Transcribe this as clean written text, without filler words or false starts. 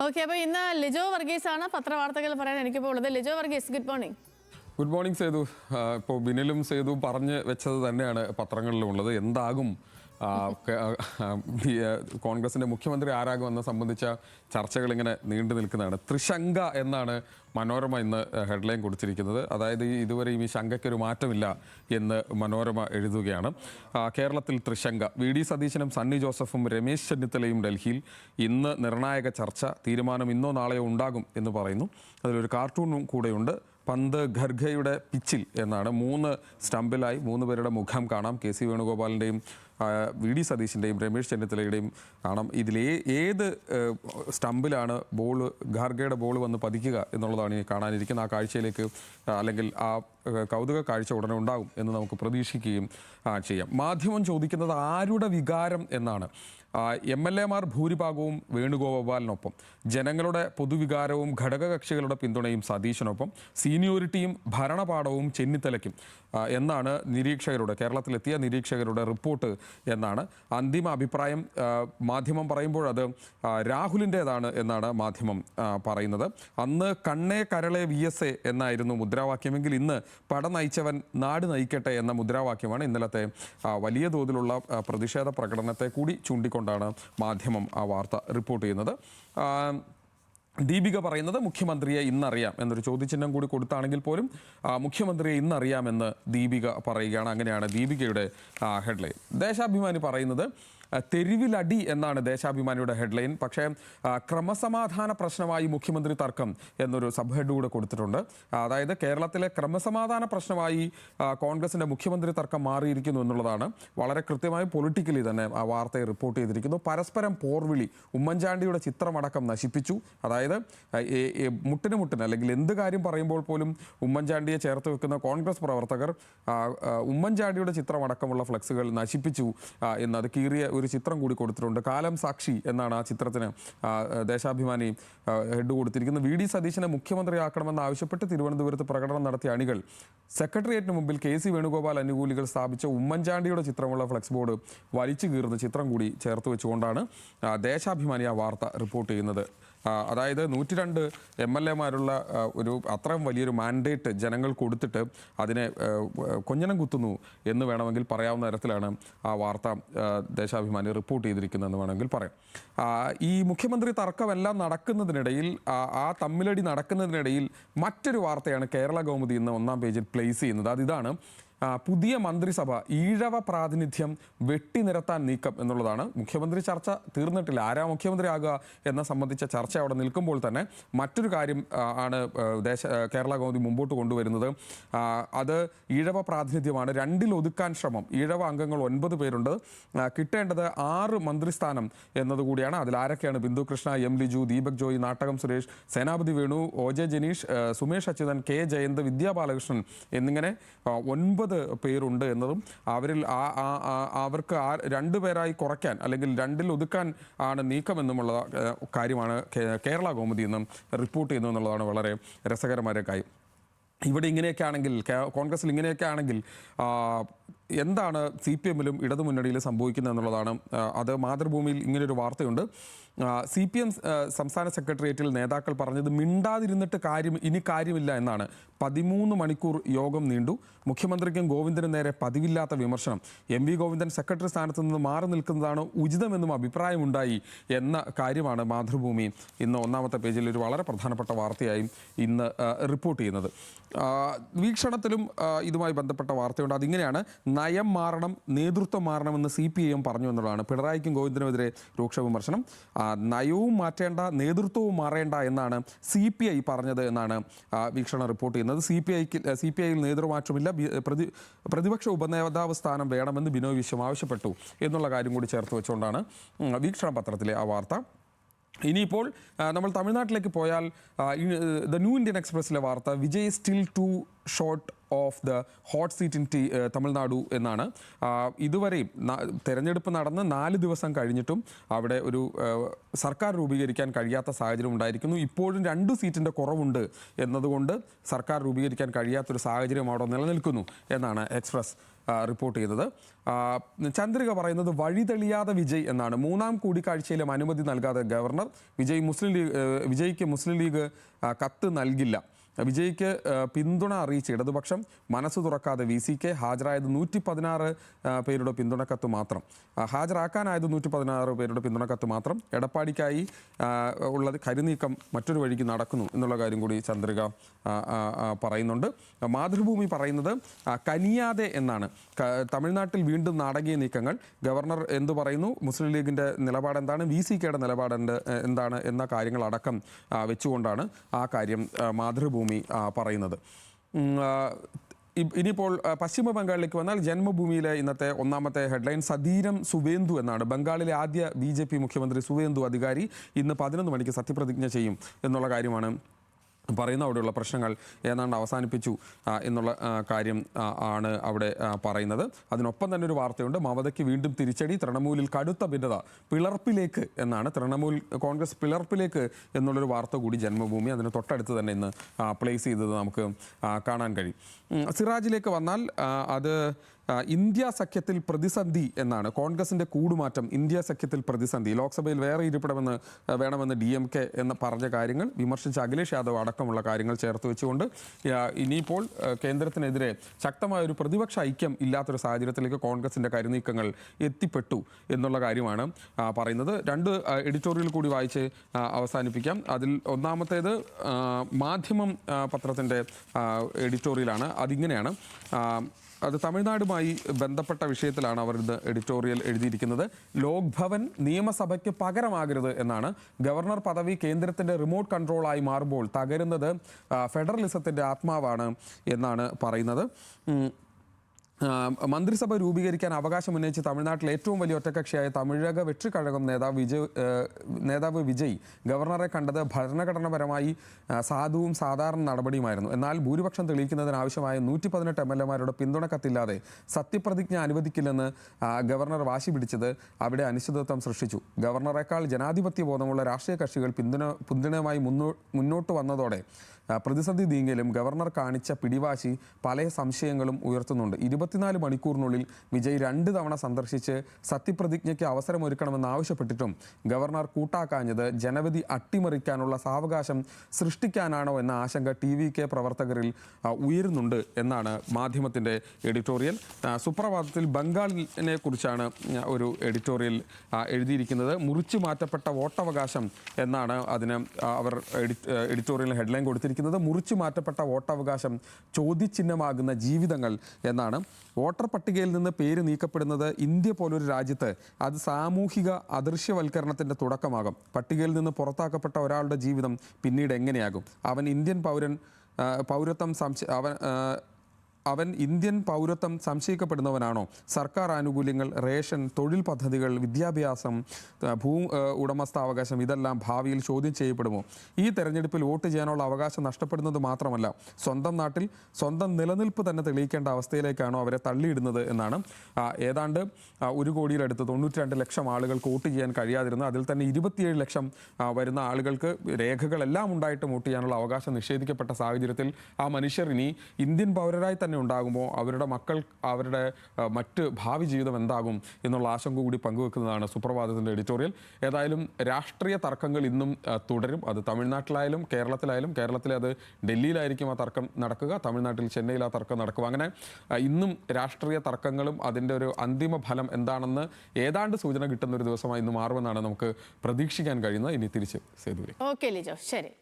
Okay, അപ്പോൾ ഇന്ന് ലിജോ വർഗീസ് ആണ് പത്രവാർത്തകൾ പറയാൻ എനിക്കിപ്പോൾ ഉള്ളത്. Lijo Varghese, good morning. Good morning Sethu. ഇപ്പോൾ ബിനിലും സേതു പറഞ്ഞ് വെച്ചത് തന്നെയാണ് പത്രങ്ങളിലും ഉള്ളത്. എന്താകും കോൺഗ്രസിൻ്റെ മുഖ്യമന്ത്രി ആരാകുമെന്ന് സംബന്ധിച്ച ചർച്ചകൾ ഇങ്ങനെ നീണ്ടു നിൽക്കുന്നതാണ്. ത്രിശങ്ക എന്നാണ് മനോരമ ഇന്ന് ഹെഡ്ലൈൻ കൊടുത്തിരിക്കുന്നത്. അതായത് ഇതുവരെയും ഈ ശങ്കയ്ക്കൊരു മാറ്റമില്ല എന്ന് മനോരമ എഴുതുകയാണ്. കേരളത്തിൽ ത്രിശങ്ക. വി സതീശനും സണ്ണി ജോസഫും രമേശ് ചെന്നിത്തലയും ഡൽഹിയിൽ ഇന്ന് നിർണായക ചർച്ച. തീരുമാനം ഇന്നോ നാളെയോ ഉണ്ടാകും എന്ന് പറയുന്നു. അതിലൊരു കാർട്ടൂണും കൂടെയുണ്ട്. പന്ത് ഖർഗയുടെ പിച്ചിൽ എന്നാണ്. 3 സ്റ്റമ്പിലായി 3 പേരുടെ മുഖം കാണാം. കെ സി വേണുഗോപാലിൻ്റെയും വി സതീശിൻ്റെയും രമേശ് ചെന്നിത്തലയുടെയും കാണാം. ഏത് സ്റ്റമ്പിലാണ് ഖാർഗയുടെ ബോൾ വന്ന് പതിക്കുക എന്നുള്ളതാണ് ഈ കാണാനിരിക്കുന്നത്. ആ കാഴ്ചയിലേക്ക് അല്ലെങ്കിൽ ആ കൗതുക കാഴ്ച ഉടനെ ഉണ്ടാകും എന്ന് നമുക്ക് പ്രതീക്ഷിക്കുകയും ചെയ്യാം. മാധ്യമം ചോദിക്കുന്നത് ആരുടെ വികാരം എന്നാണ്. MLA-മാർ ഭൂരിഭാഗവും വേണുഗോപാലിനൊപ്പം, ജനങ്ങളുടെ പൊതുവികാരവും ഘടകകക്ഷികളുടെ പിന്തുണയും സതീശനൊപ്പം, സീനിയോറിറ്റിയും ഭരണപാഠവും ചെന്നിത്തലയ്ക്കും എന്നാണ് കേരളത്തിലെത്തിയ നിരീക്ഷകരുടെ റിപ്പോർട്ട് എന്നാണ്. അന്തിമ അഭിപ്രായം മാധ്യമം പറയുമ്പോൾ അത് രാഹുലിൻ്റേതാണ് എന്നാണ് മാധ്യമം പറയുന്നത്. അന്ന് കണ്ണേ കരളെ VSA എന്നായിരുന്നു മുദ്രാവാക്യമെങ്കിൽ ഇന്ന് പട നയിച്ചവൻ നാട് നയിക്കട്ടെ എന്ന മുദ്രാവാക്യമാണ് ഇന്നലത്തെ വലിയ തോതിലുള്ള പ്രതിഷേധ പ്രകടനത്തെ കൂടി ചൂണ്ടിക്കൊണ്ടാണ് മാധ്യമം ആ വാർത്ത റിപ്പോർട്ട് ചെയ്യുന്നത്. ദീപിക പറയുന്നത് മുഖ്യമന്ത്രിയെ ഇന്നറിയാം എന്നൊരു ചോദ്യചിഹ്നം കൂടി കൊടുത്താണെങ്കിൽ പോലും മുഖ്യമന്ത്രിയെ ഇന്നറിയാമെന്ന് ദീപിക പറയുകയാണ്. അങ്ങനെയാണ് ദീപികയുടെ ഹെഡ്ലൈൻ. ദേശാഭിമാനി പറയുന്നത് തെരുവിലടി എന്നാണ് ദേശാഭിമാനിയുടെ ഹെഡ്ലൈൻ. പക്ഷേ ക്രമസമാധാന പ്രശ്നമായി മുഖ്യമന്ത്രി തർക്കം എന്നൊരു സബ് ഹെഡ് കൂടെ കൊടുത്തിട്ടുണ്ട്. അതായത് കേരളത്തിലെ ക്രമസമാധാന പ്രശ്നമായി കോൺഗ്രസിൻ്റെ മുഖ്യമന്ത്രി തർക്കം മാറിയിരിക്കുന്നു എന്നുള്ളതാണ്. വളരെ കൃത്യമായി പൊളിറ്റിക്കലി തന്നെ ആ വാർത്തയെ റിപ്പോർട്ട് ചെയ്തിരിക്കുന്നു. പരസ്പരം പോർവിളി, ഉമ്മൻചാണ്ടിയുടെ ചിത്രമടക്കം നശിപ്പിച്ചു. അതായത് മുട്ടിന് അല്ലെങ്കിൽ എന്ത് കാര്യം പറയുമ്പോൾ പോലും ഉമ്മൻചാണ്ടിയെ ചേർത്ത് വെക്കുന്ന കോൺഗ്രസ് പ്രവർത്തകർ ഉമ്മൻചാണ്ടിയുടെ ചിത്രമടക്കമുള്ള ഫ്ലെക്സുകൾ നശിപ്പിച്ചു എന്നത് കീറിയ ഒരു ചിത്രം കൂടി കൊടുത്തിട്ടുണ്ട്. കാലം സാക്ഷി എന്നാണ് ആ ചിത്രത്തിന് ദേശാഭിമാനി ഹെഡ് കൊടുത്തിരിക്കുന്നത്. വി സതീശനെ മുഖ്യമന്ത്രിയാക്കണമെന്ന് ആവശ്യപ്പെട്ട് തിരുവനന്തപുരത്ത് പ്രകടനം നടത്തിയ അണികൾ സെക്രട്ടേറിയറ്റിന് മുമ്പിൽ കെ സി വേണുഗോപാൽ അനുകൂലികൾ സ്ഥാപിച്ച ഉമ്മൻചാണ്ടിയുടെ ചിത്രമുള്ള ഫ്ലെക്സ് ബോർഡ് വലിച്ചു കീറുന്ന ചിത്രം കൂടി ചേർത്ത് വെച്ചുകൊണ്ടാണ് ദേശാഭിമാനി ആ വാർത്ത റിപ്പോർട്ട് ചെയ്യുന്നത്. അതായത് 102 MLA-മാരുള്ള ഒരു അത്രയും വലിയൊരു മാൻഡേറ്റ് ജനങ്ങൾ കൊടുത്തിട്ട് അതിനെ കൊഞ്ഞനം കുത്തുന്നു എന്ന് വേണമെങ്കിൽ പറയാവുന്ന തരത്തിലാണ് ആ വാർത്ത ദേശാഭിമാനി റിപ്പോർട്ട് ചെയ്തിരിക്കുന്നതെന്ന് വേണമെങ്കിൽ പറയാം. ഈ മുഖ്യമന്ത്രി തർക്കമെല്ലാം നടക്കുന്നതിനിടയിൽ, ആ തമ്മിലടി നടക്കുന്നതിനിടയിൽ മറ്റൊരു വാർത്തയാണ് കേരള കൗമുദി ഇന്ന് 1-ാം പേജിൽ പ്ലേസ് ചെയ്യുന്നത്. അതിതാണ് പുതിയ മന്ത്രിസഭ ഈഴവ പ്രാതിനിധ്യം വെട്ടിനിരത്താൻ നീക്കം എന്നുള്ളതാണ്. മുഖ്യമന്ത്രി ചർച്ച തീർന്നിട്ടില്ല. ആരാ മുഖ്യമന്ത്രി ആകുക എന്ന സംബന്ധിച്ച ചർച്ച അവിടെ നിൽക്കുമ്പോൾ തന്നെ മറ്റൊരു കാര്യം ആണ് കേരള കൗമുദി മുമ്പോട്ട് കൊണ്ടുവരുന്നത്. അത് ഈഴവ പ്രാതിനിധ്യമാണ്. 2-ൽ ഒതുക്കാൻ ശ്രമം. ഈഴവ അംഗങ്ങൾ 9 പേരുണ്ട്. കിട്ടേണ്ടത് 6 മന്ത്രിസ്ഥാനം എന്നതുകൂടിയാണ്. അതിലാരൊക്കെയാണ്? ബിന്ദു കൃഷ്ണ, M ലിജു, ദീപക് ജോയി, നാട്ടകം സുരേഷ്, സേനാപതി വേണു, OJ ജനീഷ്, സുമേഷ് അച്യുതൻ, K ജയന്ത്, വിദ്യാ ബാലകൃഷ്ണൻ എന്നിങ്ങനെ 9 പേരുണ്ട് എന്നതും അവരിൽ അവർക്ക് 2 പേരായി കുറയ്ക്കാൻ അല്ലെങ്കിൽ 2-ൽ ഒതുക്കാൻ ആണ് നീക്കമെന്നുമുള്ള കാര്യമാണ് കേരള കൗമുദി എന്നും റിപ്പോർട്ട് ചെയ്യുന്നു എന്നുള്ളതാണ് വളരെ രസകരമായ കാര്യം. ഇവിടെ ഇങ്ങനെയൊക്കെ ആണെങ്കിൽ, കോൺഗ്രസിൽ ഇങ്ങനെയൊക്കെ ആണെങ്കിൽ എന്താണ് CPM-ലും ഇടതുമുന്നണിയിൽ സംഭവിക്കുന്നത് എന്നുള്ളതാണ്. അത് മാതൃഭൂമിയിൽ ഇങ്ങനൊരു വാർത്തയുണ്ട്. CPM സംസ്ഥാന സെക്രട്ടേറിയറ്റിൽ നേതാക്കൾ പറഞ്ഞത് മിണ്ടാതിരുന്നിട്ട് ഇനി കാര്യമില്ല എന്നാണ്. 13 മണിക്കൂർ യോഗം നീണ്ടു. മുഖ്യമന്ത്രിക്കും ഗോവിന്ദനും നേരെ പതിവില്ലാത്ത വിമർശനം. MV ഗോവിന്ദൻ സെക്രട്ടറി സ്ഥാനത്ത് നിന്ന് മാറി നിൽക്കുന്നതാണ് ഉചിതമെന്നും അഭിപ്രായമുണ്ടായി എന്ന കാര്യമാണ് മാതൃഭൂമി ഇന്ന് 1-ാമത്തെ പേജിൽ ഒരു വളരെ പ്രധാനപ്പെട്ട വാർത്തയായി ഇന്ന് റിപ്പോർട്ട് ചെയ്യുന്നത്. വീക്ഷണത്തിലും ഇതുമായി ബന്ധപ്പെട്ട വാർത്തയുണ്ട്. അതിങ്ങനെയാണ്: നയം മാറണം, നേതൃത്വം മാറണമെന്ന് CPIM പറഞ്ഞു എന്നുള്ളതാണ്. പിണറായിക്കും ഗോവിന്ദനുമെതിരെ രൂക്ഷ വിമർശനം. നയവും മാറ്റേണ്ട, നേതൃത്വവും മാറേണ്ട എന്നാണ് CPI പറഞ്ഞത് എന്നാണ് വീക്ഷണം റിപ്പോർട്ട് ചെയ്യുന്നത്. CPIയിൽ നേതൃമാറ്റമില്ല, പ്രതിപക്ഷ ഉപനേതാവ് സ്ഥാനം വേണമെന്ന് ബിനോയ് വിശ്വം ആവശ്യപ്പെട്ടു എന്നുള്ള കാര്യം കൂടി ചേർത്ത് വെച്ചുകൊണ്ടാണ് വീക്ഷണ പത്രത്തിലെ ആ വാർത്ത. ഇനിയിപ്പോൾ നമ്മൾ തമിഴ്നാട്ടിലേക്ക് പോയാൽ ദ ന്യൂ ഇന്ത്യൻ എക്സ്പ്രസ്സിലെ വാർത്ത: Vijay still too short of the hot seat in Tamil Nadu എന്നാണ്. ഇതുവരെയും തെരഞ്ഞെടുപ്പ് നടന്ന് 4 ദിവസം കഴിഞ്ഞിട്ടും അവിടെ ഒരു സർക്കാർ രൂപീകരിക്കാൻ കഴിയാത്ത സാഹചര്യം ഉണ്ടായിരിക്കുന്നു. ഇപ്പോഴും 2 സീറ്റിൻ്റെ കുറവുണ്ട് എന്നതുകൊണ്ട് സർക്കാർ രൂപീകരിക്കാൻ കഴിയാത്തൊരു സാഹചര്യം അവിടെ നിലനിൽക്കുന്നു എന്നാണ് എക്സ്പ്രസ് റിപ്പോർട്ട് ചെയ്തത്. ചന്ദ്രിക പറയുന്നത് വഴിതെളിയാതെ വിജയ് എന്നാണ്. 3ാം കൂടിക്കാഴ്ചയിലും അനുമതി നൽകാതെ ഗവർണർ. വിജയ്ക്ക് മുസ്ലിം ലീഗ് കത്ത് നൽകില്ല. വിജയ്ക്ക് പിന്തുണ അറിയിച്ച ഇടതുപക്ഷം. മനസ്സ് തുറക്കാതെ VCK. ഹാജരായത് 116 പേരുടെ പിന്തുണക്കത്ത് മാത്രം. ഹാജരാക്കാനായത് 116 പേരുടെ പിന്തുണക്കത്ത് മാത്രം. എടപ്പാടിക്കായി ഉള്ളത് കരുനീക്കം മറ്റൊരു വഴിക്ക് നടക്കുന്നു എന്നുള്ള കാര്യം കൂടി ചന്ദ്രിക പറയുന്നുണ്ട്. മാതൃഭൂമി പറയുന്നത് കനിയാതെ എന്നാണ്. തമിഴ്നാട്ടിൽ വീണ്ടും നാടകീയ നീക്കങ്ങൾ. ഗവർണർ എന്തു പറയുന്നു, മുസ്ലിം ലീഗിൻ്റെ നിലപാട് എന്താണ്, VCKയുടെ നിലപാട് എന്താണ് എന്ന കാര്യങ്ങളടക്കം വെച്ചുകൊണ്ടാണ് ആ കാര്യം മാതൃഭൂമി പറയുന്നത്. ഇനിയിപ്പോൾ പശ്ചിമ ബംഗാളിലേക്ക് വന്നാൽ ജന്മഭൂമിയിലെ ഇന്നത്തെ ഒന്നാമത്തെ ഹെഡ്ലൈൻ സധീരം സുവേന്ദു എന്നാണ്. ബംഗാളിലെ ആദ്യ BJP മുഖ്യമന്ത്രി സുവേന്ദു അധികാരി ഇന്ന് 11 മണിക്ക് സത്യപ്രതിജ്ഞ ചെയ്യും എന്നുള്ള കാര്യമാണ് പറയുന്ന. അവിടെയുള്ള പ്രശ്നങ്ങൾ ഏതാണ്ട് അവസാനിപ്പിച്ചു എന്നുള്ള കാര്യം ആണ് അവിടെ പറയുന്നത്. അതിനൊപ്പം തന്നെ ഒരു വാർത്തയുണ്ട്. മമതയ്ക്ക് വീണ്ടും തിരിച്ചടി. തൃണമൂലിൽ കടുത്ത ഭിന്നത. പിളർപ്പിലേക്ക് എന്നാണ്. തൃണമൂൽ കോൺഗ്രസ് പിളർപ്പിലേക്ക് എന്നുള്ളൊരു വാർത്ത കൂടി ജന്മഭൂമി അതിന് തൊട്ടടുത്ത് തന്നെ ഇന്ന് പ്ലേസ് ചെയ്തത് നമുക്ക് കാണാൻ കഴിയും. സിറാജിലേക്ക് വന്നാൽ അത് ഇന്ത്യ സഖ്യത്തിൽ പ്രതിസന്ധി എന്നാണ്. കോൺഗ്രസിൻ്റെ കൂടുമാറ്റം, ഇന്ത്യ സഖ്യത്തിൽ പ്രതിസന്ധി. ലോക്സഭയിൽ വേറെ വേണമെന്ന് DMK എന്ന് പറഞ്ഞ കാര്യങ്ങൾ വിമർശിച്ച അഖിലേഷ് യാദവ് അടക്കമുള്ള കാര്യങ്ങൾ ചേർത്ത് വെച്ചുകൊണ്ട് ഇനിയിപ്പോൾ കേന്ദ്രത്തിനെതിരെ ശക്തമായൊരു പ്രതിപക്ഷ ഐക്യം ഇല്ലാത്തൊരു സാഹചര്യത്തിലേക്ക് കോൺഗ്രസിൻ്റെ കരുനീക്കങ്ങൾ എത്തിപ്പെട്ടു എന്നുള്ള കാര്യമാണ് പറയുന്നത്. 2 എഡിറ്റോറിയൽ കൂടി വായിച്ച് അവസാനിപ്പിക്കാം. അതിൽ ഒന്നാമത്തേത് മാധ്യമം പത്രത്തിൻ്റെ എഡിറ്റോറിയലാണ്. അതിങ്ങനെയാണ്. അത് തമിഴ്നാടുമായി ബന്ധപ്പെട്ട വിഷയത്തിലാണ് അവർ ഇത് എഡിറ്റോറിയൽ എഴുതിയിരിക്കുന്നത്. ലോക് ഭവൻ നിയമസഭയ്ക്ക് പകരമാകരുത് എന്നാണ്. ഗവർണർ പദവി കേന്ദ്രത്തിൻ്റെ റിമോട്ട് കൺട്രോളായി മാറുമ്പോൾ തകരുന്നത് ഫെഡറലിസത്തിൻ്റെ ആത്മാവാണ് എന്നാണ് പറയുന്നത്. മന്ത്രിസഭ രൂപീകരിക്കാൻ അവകാശം ഉന്നയിച്ച് തമിഴ്നാട്ടിലെ ഏറ്റവും വലിയ ഒറ്റകക്ഷിയായ തമിഴക വെற்றிക്കഴകം നേതാവ് വിജയ് ഗവർണറെ കണ്ടത് ഭരണഘടനാപരമായി സാധുവും സാധാരണ നടപടിയുമായിരുന്നു. എന്നാൽ ഭൂരിപക്ഷം തെളിയിക്കുന്നതിനാവശ്യമായ 118 MLAമാരുടെ പിന്തുണക്കത്തില്ലാതെ സത്യപ്രതിജ്ഞ അനുവദിക്കില്ലെന്ന് ഗവർണർ വാശി പിടിച്ചത് അവിടെ അനിശ്ചിതത്വം സൃഷ്ടിച്ചു. ഗവർണറേക്കാൾ ജനാധിപത്യ ബോധമുള്ള രാഷ്ട്രീയ കക്ഷികൾ പിന്തുണയുമായി മുന്നോട്ട് വന്നതോടെ പ്രതിസന്ധി നീങ്ങിയാലും ഗവർണർ കാണിച്ച പിടിവാശി പല സംശയങ്ങളും ഉയർത്തുന്നുണ്ട്. 24 മണിക്കൂറിനുള്ളിൽ വിജയ് 2 തവണ സന്ദർശിച്ച് സത്യപ്രതിജ്ഞയ്ക്ക് അവസരമൊരുക്കണമെന്ന് ആവശ്യപ്പെട്ടിട്ടും ഗവർണർ കൂട്ടാക്കാഞ്ഞത് ജനവിധി അട്ടിമറിക്കാനുള്ള സാവകാശം സൃഷ്ടിക്കാനാണോ എന്ന ആശങ്ക TVK പ്രവർത്തകരിൽ ഉയരുന്നുണ്ട് എന്നാണ് മാധ്യമത്തിൻ്റെ എഡിറ്റോറിയൽ. സുപ്രഭാതത്തിൽ ബംഗാളിനെ കുറിച്ചാണ് ഒരു എഡിറ്റോറിയൽ എഴുതിയിരിക്കുന്നത്. മുറിച്ചു മാറ്റപ്പെട്ട വോട്ടവകാശം എന്നാണ് അതിന് അവർ എഡിറ്റോറിയൽ ഹെഡ്ലൈൻ കൊടുത്തിരിക്കുന്നത്. മുറിച്ചു മാറ്റപ്പെട്ട വോട്ടവകാശം ചോദ്യചിഹ്നമാകുന്ന ജീവിതങ്ങൾ എന്നാണ്. വോട്ടർ പട്ടികയിൽ നിന്ന് പേര് നീക്കപ്പെടുന്നത് ഇന്ത്യ പോലൊരു രാജ്യത്ത് അത് സാമൂഹിക അദൃശ്യവൽക്കരണത്തിൻ്റെ തുടക്കമാകും. പട്ടികയിൽ നിന്ന് പുറത്താക്കപ്പെട്ട ഒരാളുടെ ജീവിതം പിന്നീട് എങ്ങനെയാകും? അവൻ ഇന്ത്യൻ പൗരത്വം സംശയിക്കപ്പെടുന്നവനാണോ? സർക്കാർ ആനുകൂല്യങ്ങൾ, റേഷൻ, തൊഴിൽ പദ്ധതികൾ, വിദ്യാഭ്യാസം, ഉടമസ്ഥാവകാശം ഇതെല്ലാം ഭാവിയിൽ ചോദ്യം ചെയ്യപ്പെടുമോ? ഈ തെരഞ്ഞെടുപ്പിൽ വോട്ട് ചെയ്യാനുള്ള അവകാശം നഷ്ടപ്പെടുന്നത് മാത്രമല്ല, സ്വന്തം നാട്ടിൽ സ്വന്തം നിലനിൽപ്പ് തന്നെ തെളിയിക്കേണ്ട അവസ്ഥയിലേക്കാണോ അവരെ തള്ളിയിടുന്നത് എന്നാണ്. ഏതാണ്ട് 1 കോടിയിലടുത്ത് 92 ലക്ഷം ആളുകൾക്ക് വോട്ട് ചെയ്യാൻ കഴിയാതിരുന്നു. അതിൽ തന്നെ 27 ലക്ഷം വരുന്ന ആളുകൾക്ക് രേഖകളെല്ലാം ഉണ്ടായിട്ട് വോട്ട് ചെയ്യാനുള്ള അവകാശം നിഷേധിക്കപ്പെട്ട സാഹചര്യത്തിൽ ആ മനുഷ്യർ ഇനി ഇന്ത്യൻ പൗരരായി തന്നെ ഉണ്ടാകുമ്പോൾ അവരുടെ മക്കൾ, അവരുടെ മറ്റ് ഭാവി ജീവിതം എന്താകും എന്നുള്ള ആശങ്ക കൂടി പങ്കുവെക്കുന്നതാണ് സുപ്രഭാതത്തിൻ്റെ എഡിറ്റോറിയൽ. ഏതായാലും രാഷ്ട്രീയ തർക്കങ്ങൾ ഇന്നും തുടരും. അത് തമിഴ്നാട്ടിലായാലും കേരളത്തിലെ അത് ഡൽഹിയിലായിരിക്കും ആ തർക്കം നടക്കുക, തമിഴ്നാട്ടിൽ ചെന്നൈയിൽ ആ തർക്കം നടക്കുക. അങ്ങനെ ഇന്നും രാഷ്ട്രീയ തർക്കങ്ങളും അതിൻ്റെ ഒരു അന്തിമ ഫലം എന്താണെന്ന് ഏതാണ്ട് സൂചന കിട്ടുന്ന ഒരു ദിവസമായി ഇന്ന് മാറുമെന്നാണ് നമുക്ക് പ്രതീക്ഷിക്കാൻ കഴിയുന്നത്. ഇനി തിരിച്ച് സേതുവിലേക്ക്. ഓക്കെ ലിജോ, ശരി.